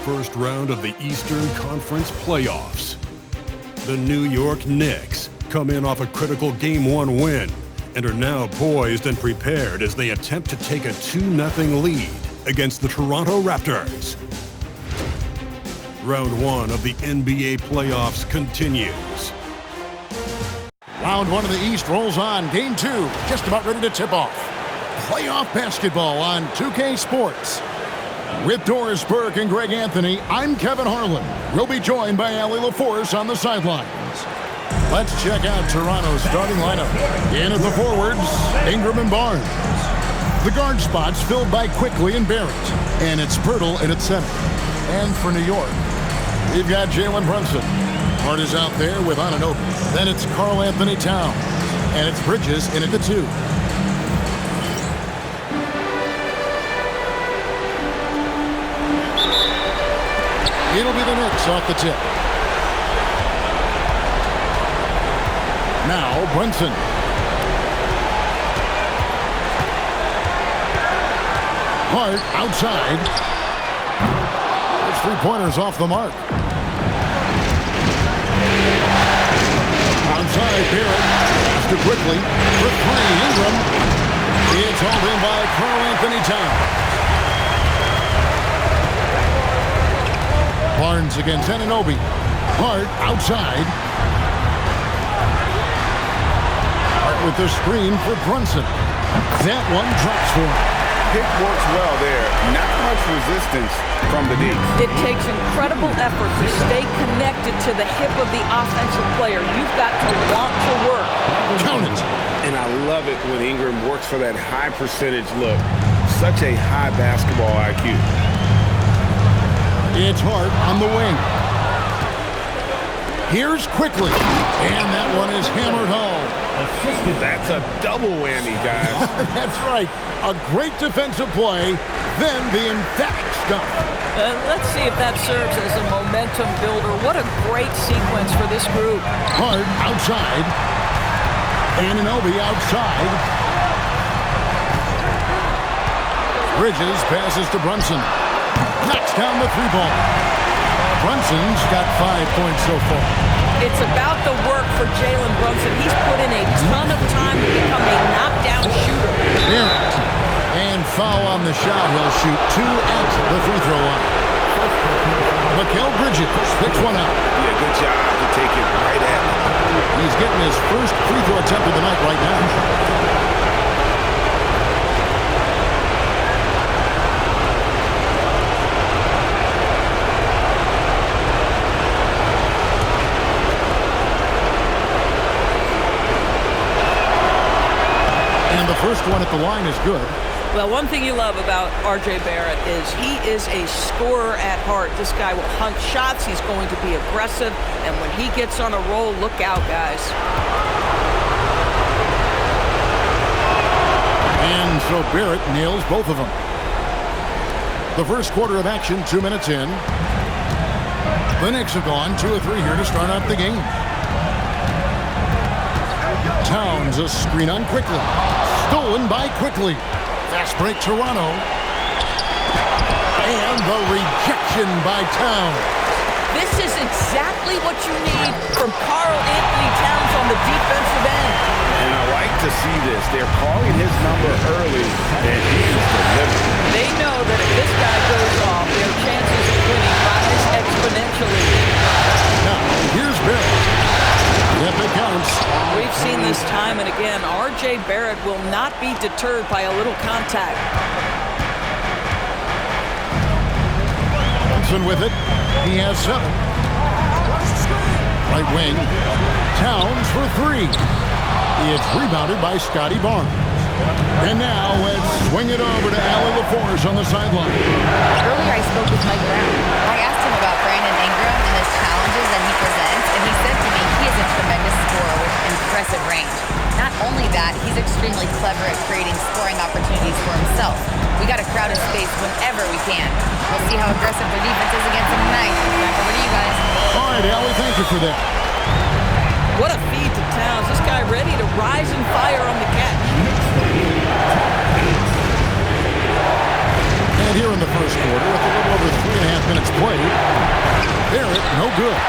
first round of the Eastern Conference playoffs. The New York Knicks come in off a critical Game 1 win and are now poised and prepared as they attempt to take a 2-0 lead against the Toronto Raptors. Round 1 of the NBA playoffs continues. Round 1 of the East rolls on. Game 2 just about ready to tip off. Playoff basketball on 2K Sports. With Doris Burke and Greg Anthony, I'm Kevin Harlan. We'll be joined by Allie LaForce on the sidelines. Let's check out Toronto's starting lineup. In at the forwards, Ingram and Barnes. The guard spots filled by Quickly and Barrett. And it's Pirtle in at center. And for New York, we've got Jalen Brunson. Hart is out there with Anunoby. Then it's Karl Anthony Towns. And it's Bridges in at the 2. It'll be the Knicks off the tip. Now Brunson. Hart outside. There's 3-pointers off the mark. Outside Barrett. Pass to Quickly. For 3, Ingram. It's hauled in by Karl Anthony Towns. Barnes against Anunoby. Hart outside. Hart with the screen for Brunson. That one drops for him. Pick works well there. Not much resistance from the Knicks. It takes incredible effort to stay connected to the hip of the offensive player. You've got to want to work. Count it. And I love it when Ingram works for that high percentage look. Such a high basketball IQ. It's Hart on the wing. Here's Quickly. And that one is hammered home. That's a double whammy, guys. That's right. A great defensive play, then the emphatic stuff. Let's see if that serves as a momentum builder. What a great sequence for this group. Hart outside. Anunoby outside. Bridges passes to Brunson. Knocks down the 3-ball. Brunson's got 5 points so far. It's about the work for Jalen Brunson. He's put in a ton of time to become a knockdown shooter. Barrett. And foul on the shot. He'll shoot 2 at the free throw line. Mikal Bridges picks one out. Yeah, good job to take it right at him. He's getting his first free throw attempt of the night right now. The first one at the line is good. Well, one thing you love about R.J. Barrett is he is a scorer at heart. This guy will hunt shots. He's going to be aggressive. And when he gets on a roll, look out, guys. And so Barrett nails both of them. The first quarter of action, 2 minutes in. The Knicks have gone 2 of 3 here to start out the game. Towns a screen on Quickly. Stolen by Quickly. Fast break Toronto. And the rejection by Towns. This is exactly what you need from Karl Anthony Towns on the defensive end. And I like to see this. They're calling his number early, and he is delivering. They know that if this guy goes off, their chances of winning rise exponentially. Now, here's Barrett. Yep, it counts. We've seen this time and again. R.J. Barrett will not be deterred by a little contact. Brunson with it. He has 7. Right wing. Towns for 3. It's rebounded by Scotty Barnes. And now let's swing it over to Allie LaForce on the sideline. Earlier I spoke with Mike Brown. I asked him about Brandon Ingram and his challenges that he presents, and he said to me he is a tremendous scorer with impressive range. Not only that, he's extremely clever at creating scoring opportunities for himself. We got to crowd his space whenever we can. We'll see how aggressive the defense is against him tonight. Back over to you guys. All right, Allie, thank you for that. What a feed to Towns. This guy ready to rise and fire on the catch. And here in the first quarter, with a little over 3.5 minutes played, no good.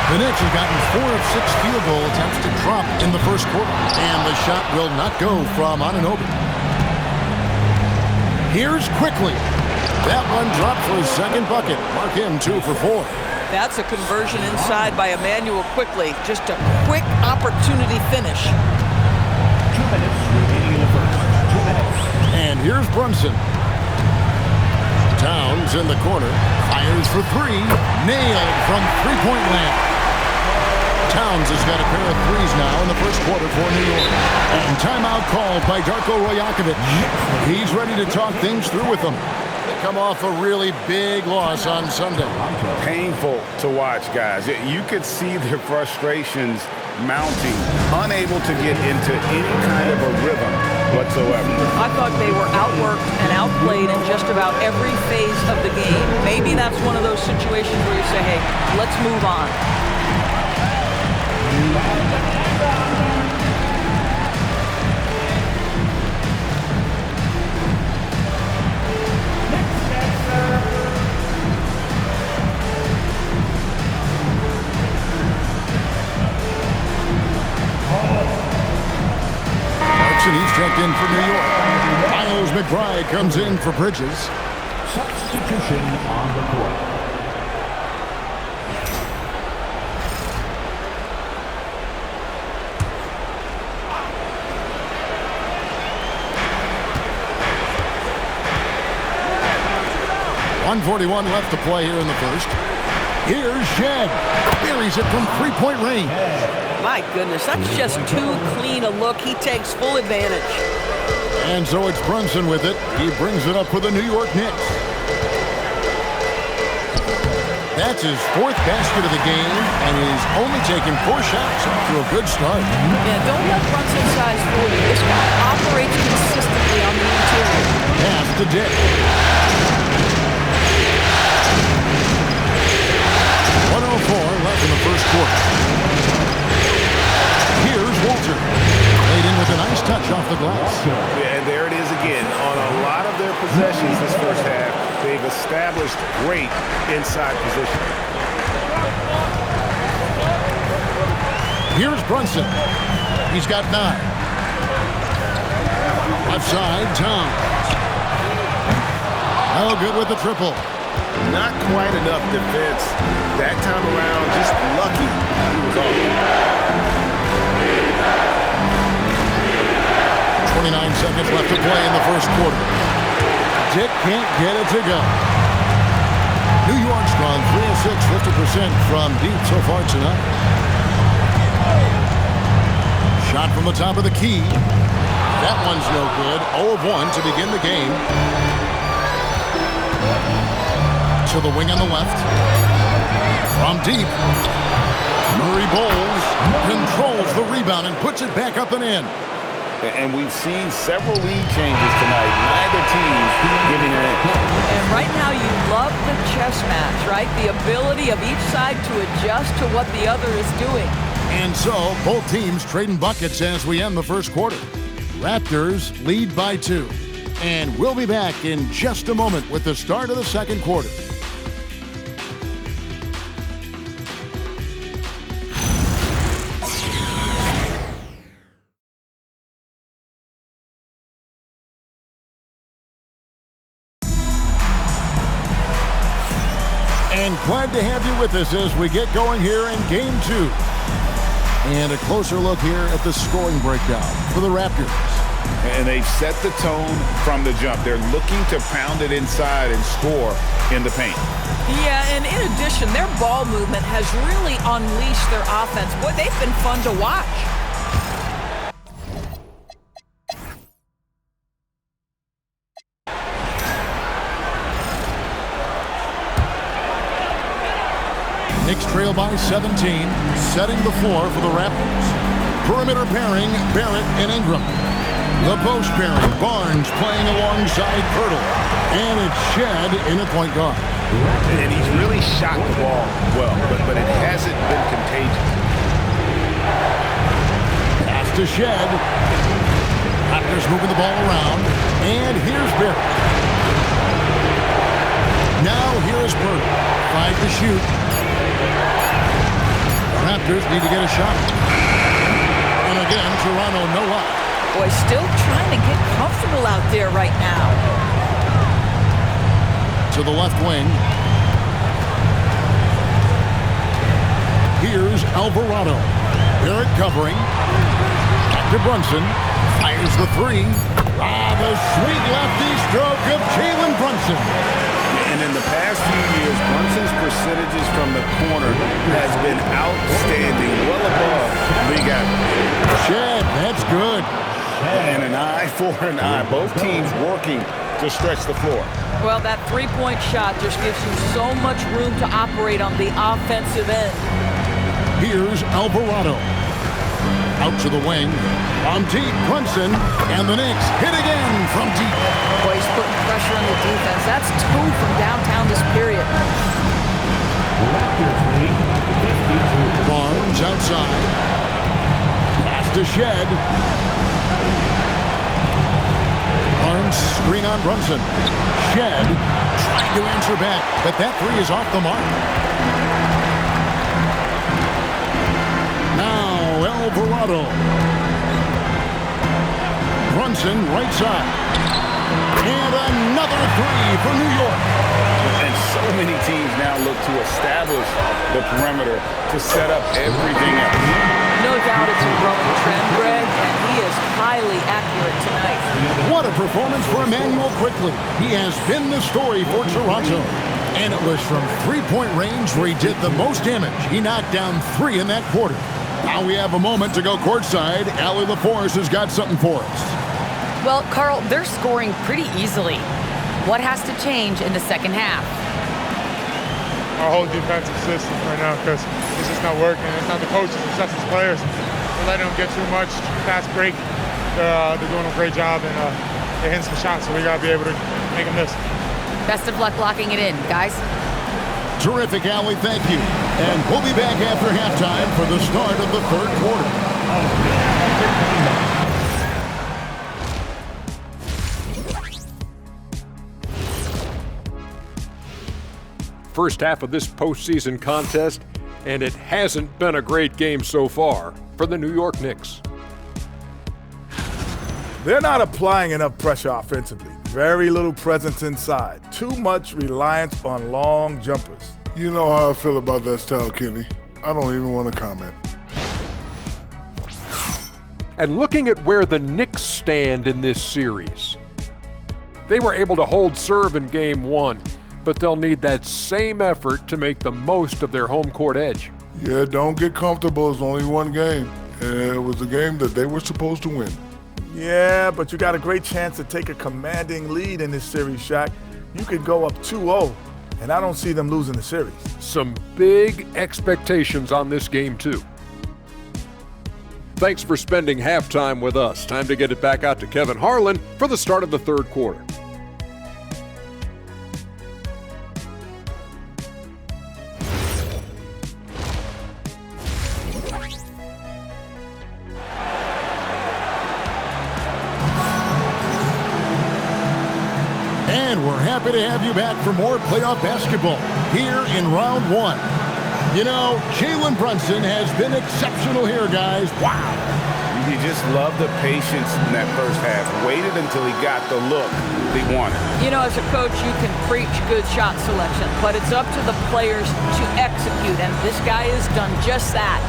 The Knicks have gotten 4 of 6 field goal attempts to drop in the first quarter. And the shot will not go from Anunoby. Here's Quickly. That one dropped for his second bucket. Mark him 2 for 4. That's a conversion inside by Emmanuel Quickly. Just a quick opportunity finish. 2 minutes remaining in the first. 2 minutes. And here's Brunson. Towns in the corner. Fires for 3. Nailed from three-point land. Towns has got a pair of threes now in the first quarter for New York. And timeout called by Darko Rajakovic. He's ready to talk things through with them. They come off a really big loss on Sunday. Painful to watch, guys. You could see their frustrations mounting, unable to get into any kind of a rhythm whatsoever. I thought they were outworked and outplayed in just about every phase of the game. Maybe that's one of those situations where you say, hey, let's move on. He's checked in for New York. Miles McBride comes in for Bridges. Substitution on the court. .141 left to play here in the first. Here's Shed. Buries it from three-point range. My goodness, that's just too clean a look. He takes full advantage. And so it's Brunson with it. He brings it up for the New York Knicks. That's his 4th basket of the game, and he's only taken 4 shots after a good start. Yeah, don't let Brunson's size fool you. This guy operates consistently on the interior. Pass to Dick. 1:04 left in the first quarter. Here's Walter. Laid in with a nice touch off the glass. Yeah, and there it is again. On a lot of their possessions this first half, they've established great inside position. Here's Brunson. He's got 9. Left side, Towns. Oh, good with the triple. Not quite enough defense that time around. Just lucky he was off. 29 seconds left to play in the first quarter. Dick can't get it to go. New York's gone 3 of 6, 50% from deep so far tonight. Shot from the top of the key. That one's no good. 0 of 1 to begin the game. To the wing on the left. From deep. Murray Bowles controls the rebound and puts it back up and in. And we've seen several lead changes tonight. Neither team giving an inch. And right now you love the chess match, right? The ability of each side to adjust to what the other is doing. And so both teams trading buckets as we end the first quarter. Raptors lead by 2. And we'll be back in just a moment with the start of the second quarter. And glad to have you with us as we get going here in Game 2. And a closer look here at the scoring breakdown for the Raptors. And they've set the tone from the jump. They're looking to pound it inside and score in the paint. Yeah, and in addition, their ball movement has really unleashed their offense. Boy, they've been fun to watch. Knicks trail by 17, setting the floor for the Raptors. Perimeter pairing, Barrett and Ingram. The post pairing, Barnes playing alongside Pirtle. And it's Shed in at point guard. And he's really shot the ball well, but it hasn't been contagious. Pass to Shed. Raptors moving the ball around. And here's Barrett. Now here's Pirtle. 5 to shoot. Raptors need to get a shot. And again, Toronto no luck. Boy, still trying to get comfortable out there right now. To the left wing. Here's Alvarado. Barrett covering. Back to Brunson. Fires the three. The sweet lefty stroke of Jalen Brunson. And in the past few years, Brunson's percentages from the corner has been outstanding, well above league average. Shed, that's good. And an eye for an eye. Both teams working to stretch the floor. Well, that three-point shot just gives you so much room to operate on the offensive end. Here's Alvarado. Out to the wing. On deep, Brunson. And the Knicks hit again from deep. Boy, he's putting pressure on the defense. That's 2 from downtown this period. Barnes outside. Pass to Shed. Barnes screen on Brunson. Shed trying to answer back, but that three is off the mark. Now Alvarado. Brunson right side. And another three for New York. And so many teams now look to establish the perimeter to set up everything else. No doubt it's a growing trend, Greg, and he is highly accurate tonight. What a performance for Emmanuel Quickly. He has been the story for Toronto. And it was from three-point range where he did the most damage. He knocked down 3 in that quarter. Now we have a moment to go courtside. Allie LaForce has got something for us. Well, Carl, they're scoring pretty easily. What has to change in the second half? Our whole defensive system right now, because it's just not working. It's not the coaches, it's just the players. We're letting them get too much fast break. They're doing a great job, and they're hitting some shots, so we got to be able to make them miss. Best of luck locking it in, guys. Terrific, Allie. Thank you. And we'll be back after halftime for the start of the third quarter. First half of this postseason contest, and it hasn't been a great game so far for the New York Knicks. They're not applying enough pressure offensively. Very little presence inside. Too much reliance on long jumpers. You know how I feel about that style, Kenny. I don't even want to comment. And looking at where the Knicks stand in this series, they were able to hold serve in Game 1, but they'll need that same effort to make the most of their home court edge. Yeah, don't get comfortable. It's only one game. And it was a game that they were supposed to win. Yeah, but you got a great chance to take a commanding lead in this series, Shaq. You could go up 2-0, and I don't see them losing the series. Some big expectations on this game, too. Thanks for spending halftime with us. Time to get it back out to Kevin Harlan for the start of the third quarter. And we're happy to have you back for more playoff basketball here in round 1. You know, Jalen Brunson has been exceptional here, guys. Wow. You just love the patience in that first half. Waited until he got the look he wanted. You know, as a coach, you can preach good shot selection, but it's up to the players to execute, and this guy has done just that.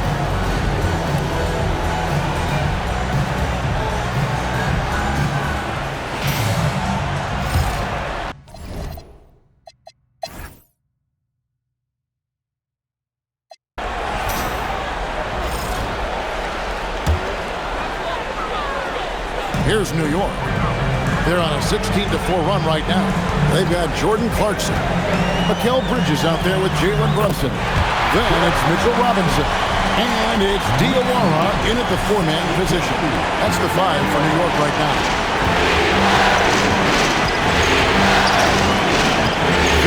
Here's New York. They're on a 16-4 run right now. They've got Jordan Clarkson. Mikal Bridges out there with Jalen Brunson. Then it's Mitchell Robinson. And it's Diawara in at the 4-man position. That's the 5 for New York right now.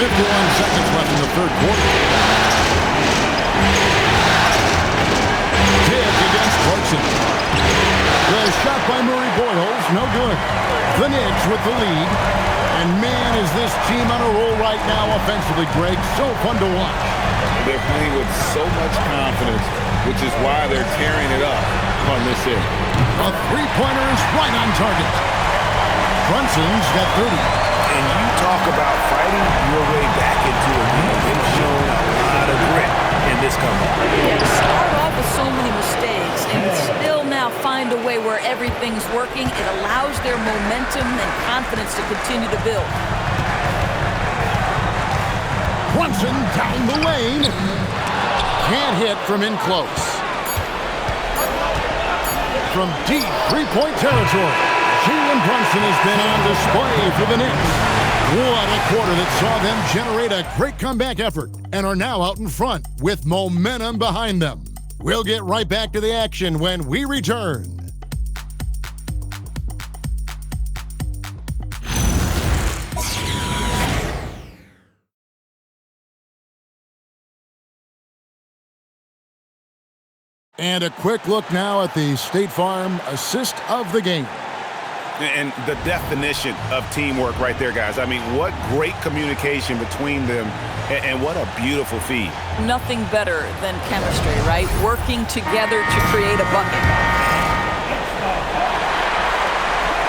51 seconds left in the third quarter. Tibbs against Clarkson. The shot by Murray Boyles, no good. The Knicks with the lead. And man, is this team on a roll right now offensively, Greg. So fun to watch. They're playing with so much confidence, which is why they're tearing it up on this hit. A three-pointer is right on target. Brunson's got 30. And you talk about fighting your way back into a game. They've shown a lot of grit in this comeback. Yeah, to start off with so many mistakes and still now find a way where everything's working, it allows their momentum and confidence to continue to build. Brunson down the lane. Can't hit from in close. From deep three-point territory, Jalen Brunson has been on display for the Knicks. What a quarter that saw them generate a great comeback effort and are now out in front with momentum behind them. We'll get right back to the action when we return. And a quick look now at the State Farm assist of the game. And the definition of teamwork right there, guys. I mean, what great communication between them, and what a beautiful feed. Nothing better than chemistry, right? Working together to create a bucket.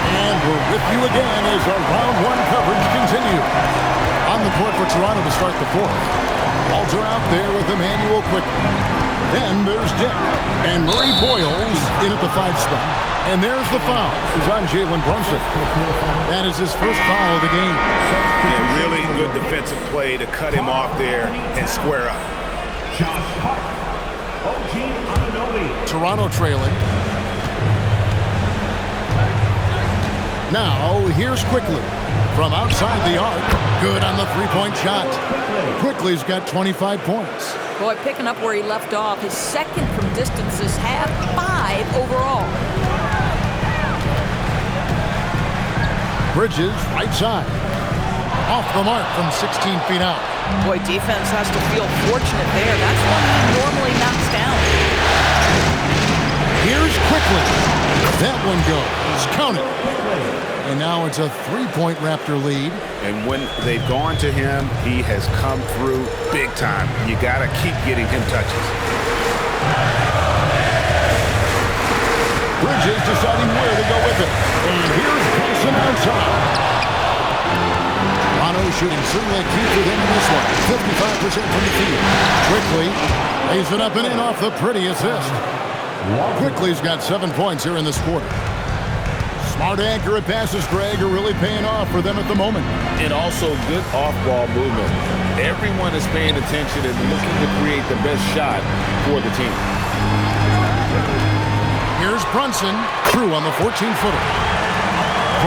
And we're with you again as our round one coverage continues. On the court for Toronto to start the fourth. Balls are out there with Emmanuel quickly. Then there's Dick. And Murray Boyles in at the 5 spot. And there's the foul. It's on Jalen Brunson. That is his first foul of the game. Yeah, really good defensive play to cut him off there and square up. Toronto trailing. Now, here's Quickly. From outside the arc. Good on the three-point shot. Quickly's got 25 points. Boy, picking up where he left off. His second from distance this half, 5 overall. Bridges, right side. Off the mark from 16 feet out. Boy, defense has to feel fortunate there. That's one he normally knocks down. Here's Quickly. That one goes. Count it. And now it's a 3-point Raptor lead. And when they've gone to him, he has come through big time. You got to keep getting him touches. Bridges deciding where to go with it. And here's Brunson outside. Toronto shooting certainly key for them in this one. 55% from the field. Quickly lays it up and in off the pretty assist. Quickly's got 7 points here in this quarter. Smart, accurate passes, Greg, are really paying off for them at the moment. And also good off-ball movement. Everyone is paying attention and looking to create the best shot for the team. Here's Brunson, through on the 14-footer.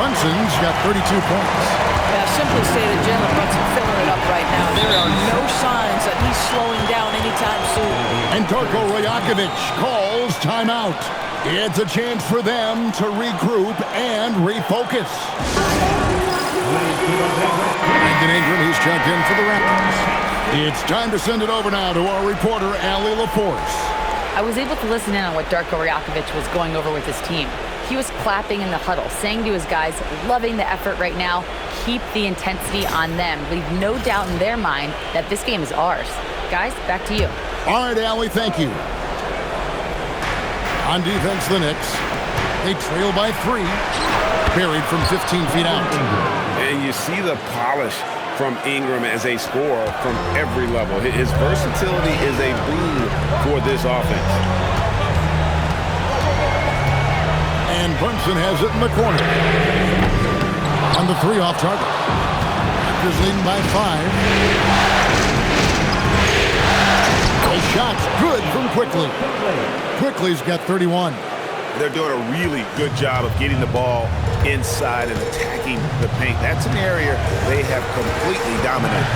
Brunson's got 32 points. Yeah, simply stated, Jalen Brunson filling it up right now. There are no signs that he's slowing down anytime soon. And Darko Rajakovic calls timeout. It's a chance for them to regroup and refocus. Brandon Ingram, he's checked in for the Raptors. It's time to send it over now to our reporter, Allie LaForce. I was able to listen in on what Darko Rajakovic was going over with his team. He was clapping in the huddle, saying to his guys, loving the effort right now, keep the intensity on them. Leave no doubt in their mind that this game is ours. Guys, back to you. All right, Allie, thank you. On defense, the Knicks. They trail by 3. Buried from 15 feet out. And you see the polish from Ingram as a scorer from every level. His versatility is a boon for this offense. And Brunson has it in the corner. On the 3 off target. Raptors leading by 5. The shot's good from Quickly. Quickly's got 31. They're doing a really good job of getting the ball inside and attacking the paint. That's an area they have completely dominated.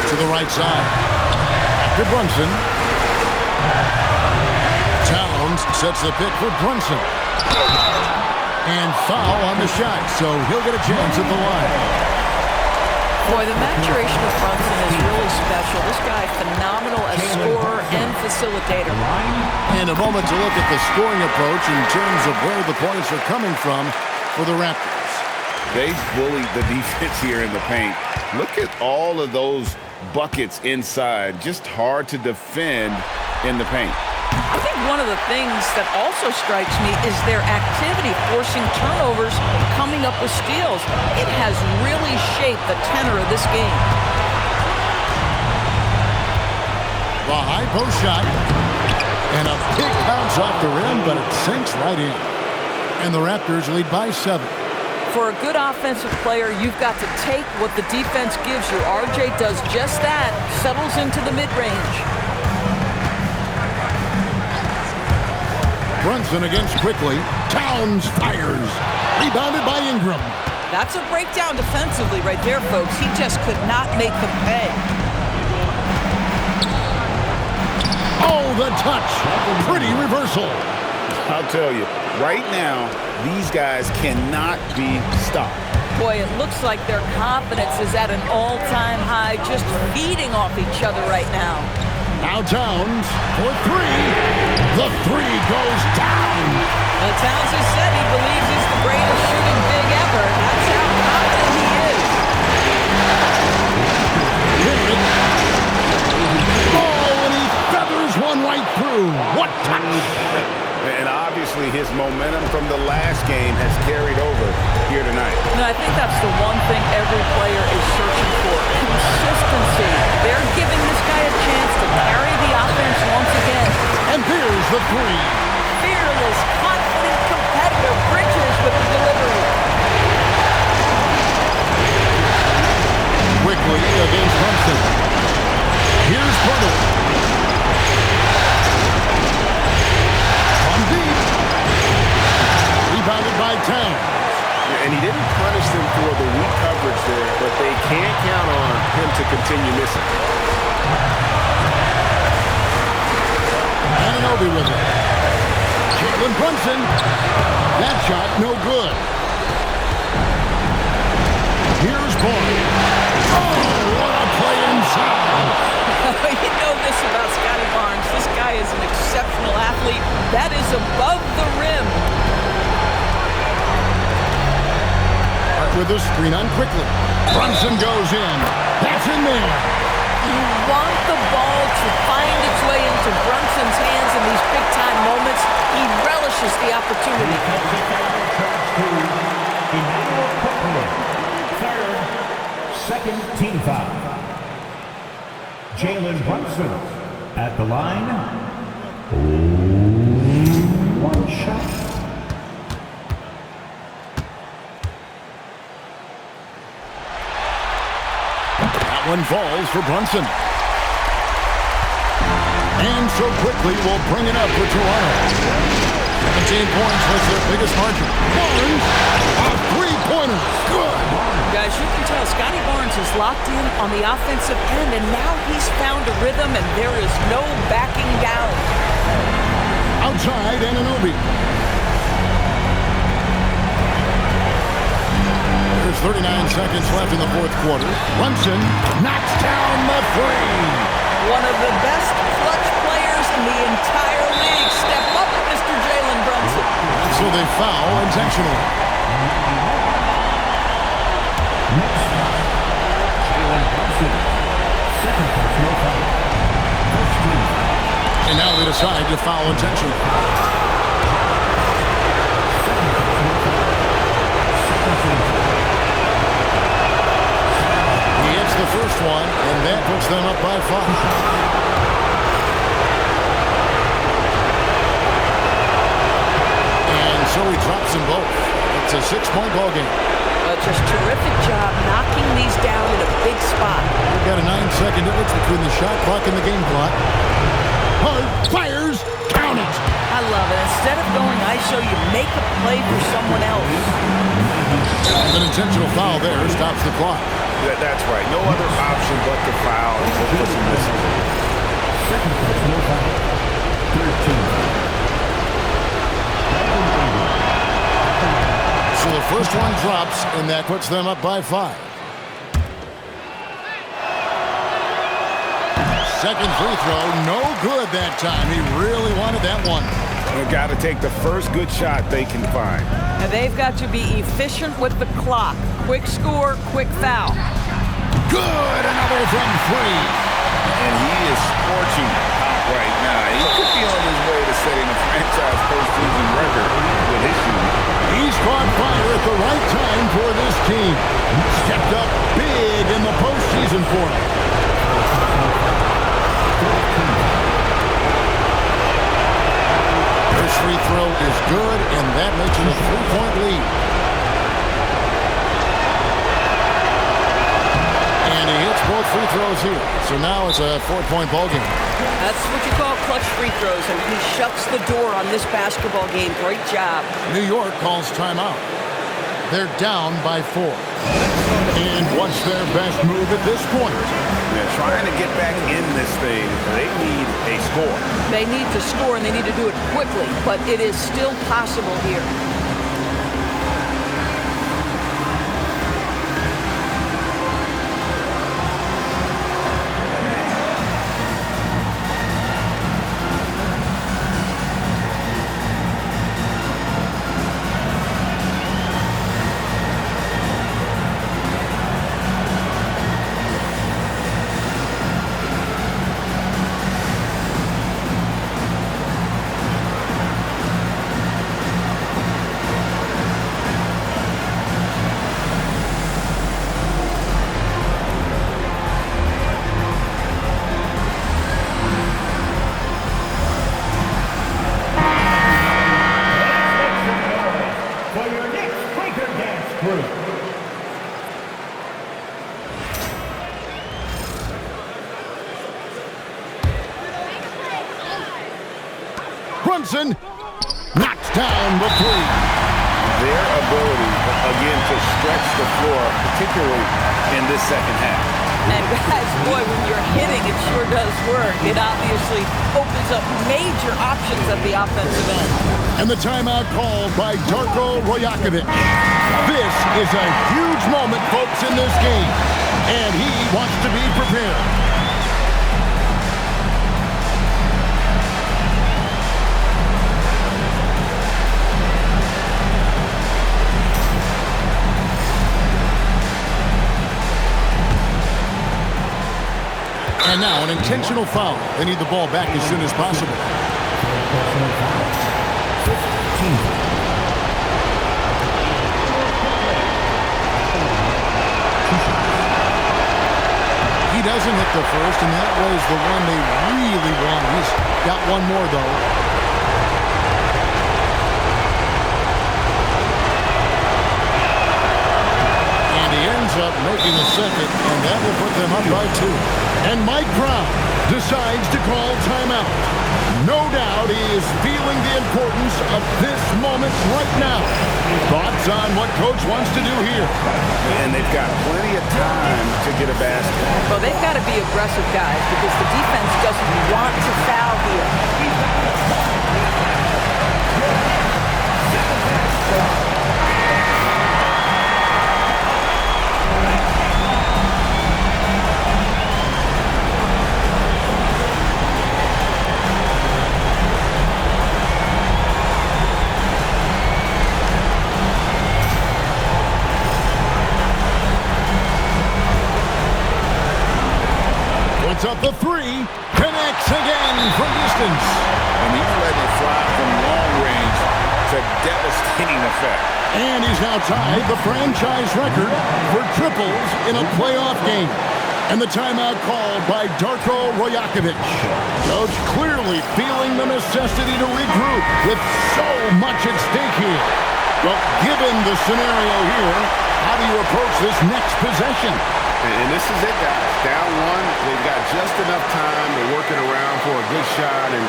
To the right side. To Brunson. Towns sets the pick for Brunson. And foul on the shot, so he'll get a chance at the line. Boy, the maturation of Brunson is really special. This guy, phenomenal as scorer and facilitator. And a moment to look at the scoring approach in terms of where the points are coming from for the Raptors. They bullied the defense here in the paint. Look at all of those buckets inside. Just hard to defend in the paint. I think one of the things that also strikes me is their activity, forcing turnovers, coming up with steals. It has really shaped the tenor of this game. The high post shot. And a big bounce off the rim, but it sinks right in. And the Raptors lead by 7. For a good offensive player, you've got to take what the defense gives you. RJ does just that, settles into the mid-range. Brunson against quickly. Towns fires. Rebounded by Ingram. That's a breakdown defensively right there, folks. He just could not make them pay. Oh, the touch. Pretty reversal. I'll tell you, right now, these guys cannot be stopped. Boy, it looks like their confidence is at an all-time high, just feeding off each other right now. Now Towns for 3. The 3 goes down. Well, Towns has said he believes he's the greatest shooting big ever. That's how confident he is. Oh, and he feathers one right through. What touch! And obviously his momentum from the last game has carried over here tonight. And I think that's the one thing every player is searching for. Consistency. They're giving this guy a chance to carry the offense once again. And here's the 3. Fearless, confident competitor. Bridges with the delivery. Quickly against Brunson. Here's Porter. From deep. Rebounded by Towns. And he didn't punish them for the weak coverage there, but they can't count on him to continue missing. Anunoby with it. Jalen Brunson. That shot no good. Here's Boyd. Oh, what a play inside. You know this about Scotty Barnes. This guy is an exceptional athlete. That is above the rim. With the screen on quickly. Brunson goes in. That's in there. You want the ball to find its way into Brunson's hands in these big-time moments. He relishes the opportunity. Second team foul. Jalen Brunson at the line. One shot. That one falls for Brunson. And so quickly will bring it up for Toronto. 17 points was their biggest margin. Barnes, a three-pointer. Good. Guys, you can tell Scotty Barnes is locked in on the offensive end, and now he's found a rhythm, and there is no backing down. Outside, Anunoby. There's 39 seconds left in the fourth quarter. Brunson knocks down the three. One of the best clutch players in the entire league. Step up, Mr. Jalen Brunson. And so they foul intentionally. Next foul. Jalen Brunson. Second personal foul. First team. And now they decide to foul intentionally. Second personal foul. Second team. He hits the first one, and that puts them up by 5. So he drops them both. It's a 6-point ball game. Just terrific job knocking these down in a big spot. We've got a 9-second difference between the shot clock and the game clock. Hard fires, count it. I love it. Instead of going ISO, you make a play for someone else. An intentional foul there stops the clock. That's right. No other option but to foul. Second personal foul. 13. So the first one drops, and that puts them up by 5. Second free throw, no good that time. He really wanted that one. They've got to take the first good shot they can find. And they've got to be efficient with the clock. Quick score, quick foul. Good, another from three. And he is scorching out right now. He could be on his way to setting a franchise postseason record with his shooting. He's caught fire at the right time for this team. Stepped up big in the postseason for him. First free throw is good, and that makes it a 3-point lead. And he hits both free throws here. So now it's a 4-point ball game. That's what you call clutch free throws, and he shuts the door on this basketball game. Great job. New York calls timeout. They're down by 4. And what's their best move at this point? They're trying to get back in this thing. They need a score. They need to score, and they need to do it quickly, but it is still possible here. Brunson knocks down the three. Their ability, again, to stretch the floor, particularly in this second half. And guys, boy, when you're hitting, it sure does work. It obviously opens up major options at the offensive end. And the timeout called by Darko Rajakovic. This is a huge moment, folks, in this game. And he wants to be prepared. And now an intentional foul. They need the ball back as soon as possible. He doesn't hit the first, and that was the one they really wanted. He's got one more, though. And he ends up making a second, and that will put them up by 2. And Mike Brown decides to call timeout. No doubt he is feeling the importance of this moment right now. Thoughts on what Coach wants to do here? And they've got plenty of time to get a basket. Well, they've got to be aggressive, guys, because the defense doesn't want to foul here. Up the three, connects again from distance. And he's letting it fly from long range to devastating effect. And he's now tied the franchise record for triples in a playoff game. And the timeout called by Darko Rajakovic. Coach clearly feeling the necessity to regroup with so much at stake here. Well, given the scenario here, how do you approach this next possession? And this is it, guys. Down one, they've got just enough time to work it around for a good shot, and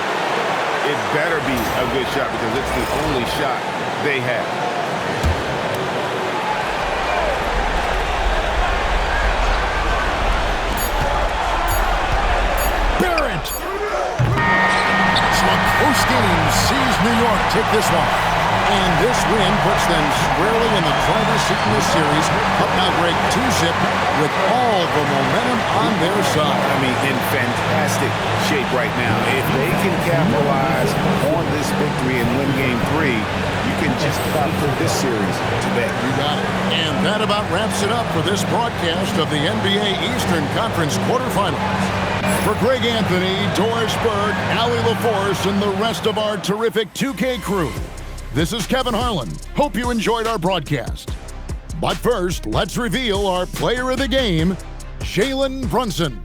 it better be a good shot because it's the only shot they have. Barrett! So a close game sees New York take this one. And this win puts them squarely in the driver's seat in this series. Up now, Greg, 2-zip with all the momentum on their side. I mean, in fantastic shape right now. If they can capitalize on this victory and win Game 3, you can just about put this series to bed. You got it. And that about wraps it up for this broadcast of the NBA Eastern Conference quarterfinals. For Greg Anthony, Doris Burke, Allie LaForce, and the rest of our terrific 2K crew, this is Kevin Harlan. Hope you enjoyed our broadcast. But first, let's reveal our player of the game, Jalen Brunson.